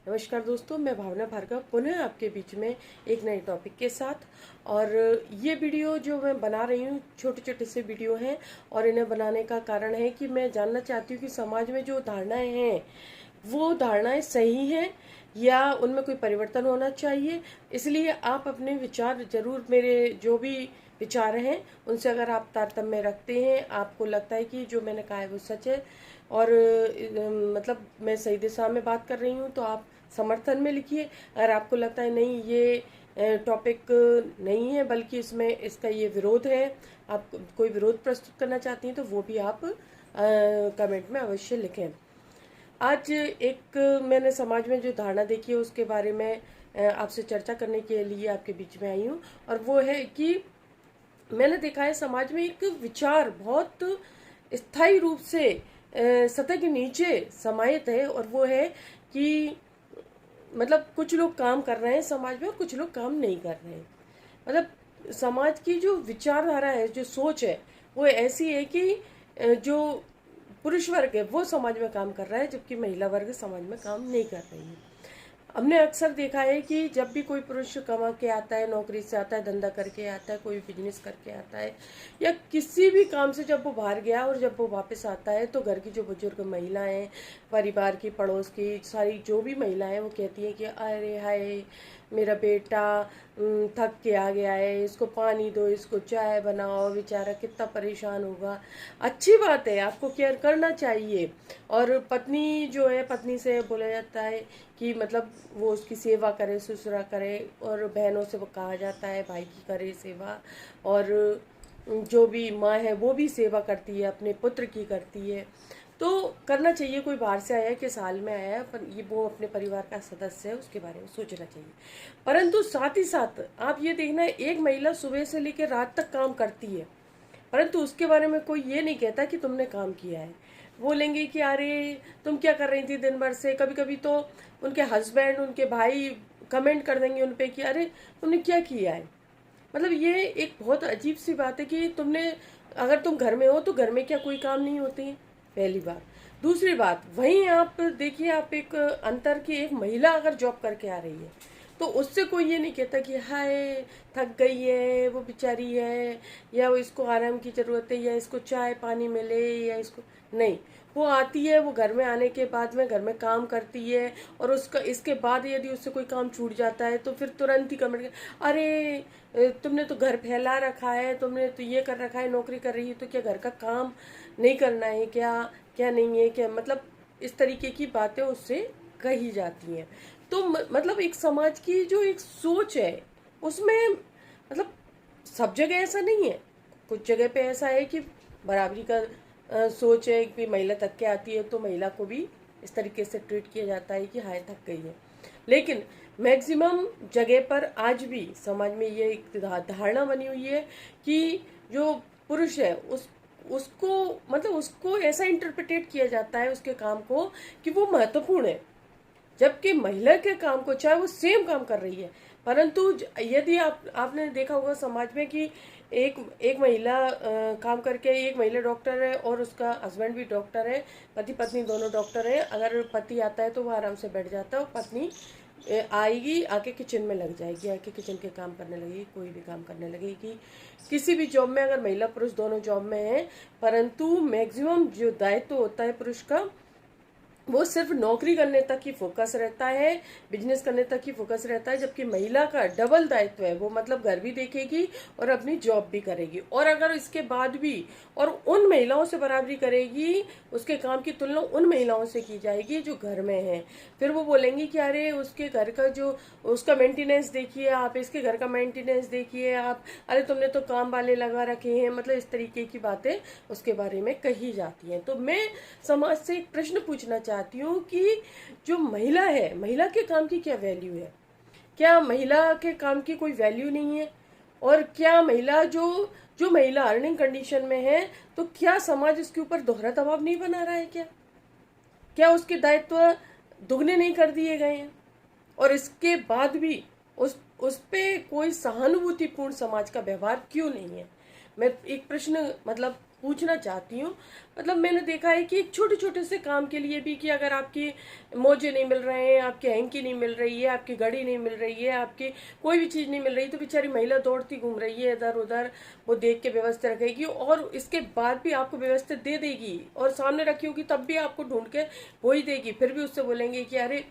नमस्कार दोस्तों, मैं भावना भार्गव पुनः आपके बीच में एक नए टॉपिक के साथ। और ये वीडियो जो मैं बना रही हूँ, छोटे छोटे से वीडियो हैं और इन्हें बनाने का कारण है कि मैं जानना चाहती हूँ कि समाज में जो धारणाएं हैं वो धारणाएं सही हैं या उनमें कोई परिवर्तन होना चाहिए। इसलिए आप अपने विचार जरूर, मेरे जो भी विचार हैं उनसे अगर आप तारतम्य रखते हैं, आपको लगता है कि जो मैंने कहा है वो सच है और मतलब मैं सही दिशा में बात कर रही हूँ, तो आप समर्थन में लिखिए। अगर आपको लगता है नहीं ये टॉपिक नहीं है बल्कि इसमें इसका ये विरोध है, आप कोई विरोध प्रस्तुत करना चाहती हैं, तो वो भी आप कमेंट में अवश्य लिखें। आज एक मैंने समाज में जो धारणा देखी है उसके बारे में आपसे चर्चा करने के लिए आपके बीच में आई हूँ। और वो है कि मैंने देखा है समाज में एक विचार बहुत स्थायी रूप से सतह के नीचे समाहित है, और वो है कि मतलब कुछ लोग काम कर रहे हैं समाज में और कुछ लोग काम नहीं कर रहे हैं। मतलब समाज की जो विचारधारा है, जो सोच है, वो ऐसी है कि जो पुरुष वर्ग है वो समाज में काम कर रहा है जबकि महिला वर्ग समाज में काम नहीं कर रही है। हमने अक्सर देखा है कि जब भी कोई पुरुष कमा के आता है, नौकरी से आता है, धंधा करके आता है, कोई बिजनेस करके आता है या किसी भी काम से जब वो बाहर गया और जब वो वापस आता है, तो घर की जो बुजुर्ग महिलाएं, परिवार की, पड़ोस की सारी जो भी महिलाएं, वो कहती हैं कि अरे हाय मेरा बेटा थक के आ गया है, इसको पानी दो, इसको चाय बनाओ, बेचारा कितना परेशान होगा। अच्छी बात है, आपको केयर करना चाहिए। और पत्नी जो है, पत्नी से बोला जाता है कि मतलब वो उसकी सेवा करे, ससुरा करे, और बहनों से वो कहा जाता है भाई की करे सेवा, और जो भी माँ है वो भी सेवा करती है, अपने पुत्र की करती है। तो करना चाहिए। कोई बाहर से आया है कि साल में आया है, पर ये वो अपने परिवार का सदस्य है, उसके बारे में सोचना चाहिए। परंतु साथ ही साथ आप ये देखना है, एक महिला सुबह से लेकर रात तक काम करती है, परंतु उसके बारे में कोई ये नहीं कहता कि तुमने काम किया है। बोलेंगे कि अरे तुम क्या कर रही थी दिन भर से। कभी कभी तो उनके हस्बैंड, उनके भाई कमेंट कर देंगे उन पे कि अरे तुमने क्या किया है। मतलब ये एक बहुत अजीब सी बात है कि तुमने, अगर तुम घर में हो तो घर में क्या कोई काम नहीं होते हैं, पहली बात। दूसरी बात, वहीं आप देखिए, आप एक अंतर की, एक महिला अगर जॉब करके आ रही है तो उससे कोई ये नहीं कहता कि हाय थक गई है वो बेचारी है, या वो इसको आराम की जरूरत है, या इसको चाय पानी मिले, या इसको नहीं। वो आती है, वो घर में आने के बाद में घर में काम करती है, और उसका इसके बाद यदि उससे कोई काम छूट जाता है तो फिर तुरंत ही कमेंट, अरे तुमने तो घर फैला रखा है, तुमने तो ये कर रखा है, नौकरी कर रही है तो क्या घर का काम नहीं करना है क्या, क्या नहीं है क्या। मतलब इस तरीके की बातें उससे कही जाती हैं। तो मतलब एक समाज की जो एक सोच है उसमें, मतलब सब जगह ऐसा नहीं है, कुछ जगह पे ऐसा है कि बराबरी का सोच है कि महिला थक के आती है तो महिला को भी इस तरीके से ट्रीट किया जाता है कि हाय थक गई है। लेकिन मैक्सिमम जगह पर आज भी समाज में ये एक धारणा बनी हुई है कि जो पुरुष है उसको मतलब उसको ऐसा इंटरप्रिटेट किया जाता है उसके काम को कि वो महत्वपूर्ण है, जबकि महिला के काम को, चाहे वो सेम काम कर रही है, परंतु यदि आपने देखा होगा समाज में कि एक महिला काम करके, एक महिला डॉक्टर है और उसका हस्बैंड भी डॉक्टर है, पति पत्नी दोनों डॉक्टर है। अगर पति आता है तो वो आराम से बैठ जाता है और पत्नी आएगी, आके किचन में लग जाएगी, आके किचन के काम करने लगेगी, कोई भी काम करने लगेगी। किसी भी जॉब में अगर महिला पुरुष दोनों जॉब में है, परंतु मैक्सिमम जो दायित्व होता है पुरुष का वो सिर्फ नौकरी करने तक ही फोकस रहता है, बिजनेस करने तक ही फोकस रहता है, जबकि महिला का डबल दायित्व है। वो मतलब घर भी देखेगी और अपनी जॉब भी करेगी, और अगर इसके बाद भी और उन महिलाओं से बराबरी करेगी, उसके काम की तुलना उन महिलाओं से की जाएगी जो घर में है। फिर वो बोलेंगी कि अरे उसके घर का जो, उसका मेंटेनेंस देखिए आप, इसके घर का मेंटेनेंस देखिए आप, अरे तुमने तो काम वाले लगा रखे हैं। मतलब इस तरीके की बातें उसके बारे में कही जाती हैं। तो मैं समाज से एक प्रश्न पूछना चाहती हूँ कि जो महिला है, महिला के काम की क्या वैल्यू है? क्या महिला के काम की कोई वैल्यू नहीं है? और क्या महिला जो जो महिला अर्निंग कंडीशन में है, तो क्या समाज उसके ऊपर दोहरा दबाव नहीं बना रहा है? क्या क्या उसके दायित्व दुगने नहीं कर दिए गए हैं? और इसके बाद भी उस पे कोई सहानुभूतिपूर्ण समाज का व्यवहार क्यों नहीं है? मैं एक प्रश्न मतलब पूछना चाहती हूँ। मतलब मैंने देखा है कि छोटे छोटे से काम के लिए भी, कि अगर आपकी मोजे नहीं मिल रहे हैं, आपकी हैंकी नहीं मिल रही है, आपकी घड़ी नहीं मिल रही है, आपकी कोई भी चीज़ नहीं मिल रही, तो बेचारी महिला दौड़ती घूम रही है इधर उधर, वो देख के व्यवस्थित रखेगी और इसके बाद भी आपको व्यवस्थित दे देगी, और सामने रखी होगी तब भी आपको ढूंढ के वो ही देगी। फिर भी उससे बोलेंगे कि अरे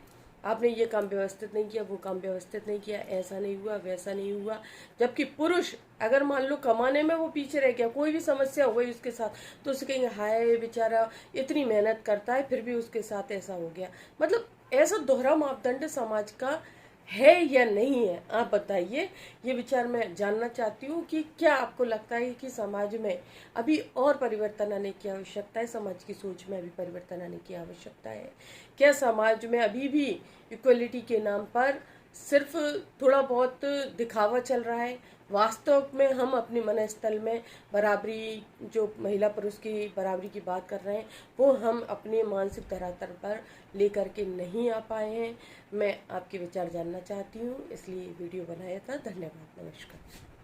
आपने ये काम व्यवस्थित नहीं किया, वो काम व्यवस्थित नहीं किया, ऐसा नहीं हुआ, वैसा नहीं हुआ। जबकि पुरुष अगर मान लो कमाने में वो पीछे रह गया, कोई भी समस्या हो गई उसके साथ, तो उसे कहेंगे हाय बेचारा इतनी मेहनत करता है फिर भी उसके साथ ऐसा हो गया। मतलब ऐसा दोहरा मापदंड समाज का है या नहीं है, आप बताइए। ये विचार मैं जानना चाहती हूँ कि क्या आपको लगता है कि समाज में अभी और परिवर्तन आने की आवश्यकता है, समाज की सोच में अभी परिवर्तन आने की आवश्यकता है? क्या समाज में अभी भी इक्वलिटी के नाम पर सिर्फ थोड़ा बहुत दिखावा चल रहा है? वास्तव में हम अपने मनस्थल में बराबरी, जो महिला पुरुष की बराबरी की बात कर रहे हैं, वो हम अपने मानसिक धरातल पर लेकर के नहीं आ पाए हैं। मैं आपके विचार जानना चाहती हूँ, इसलिए वीडियो बनाया था। धन्यवाद, नमस्कार।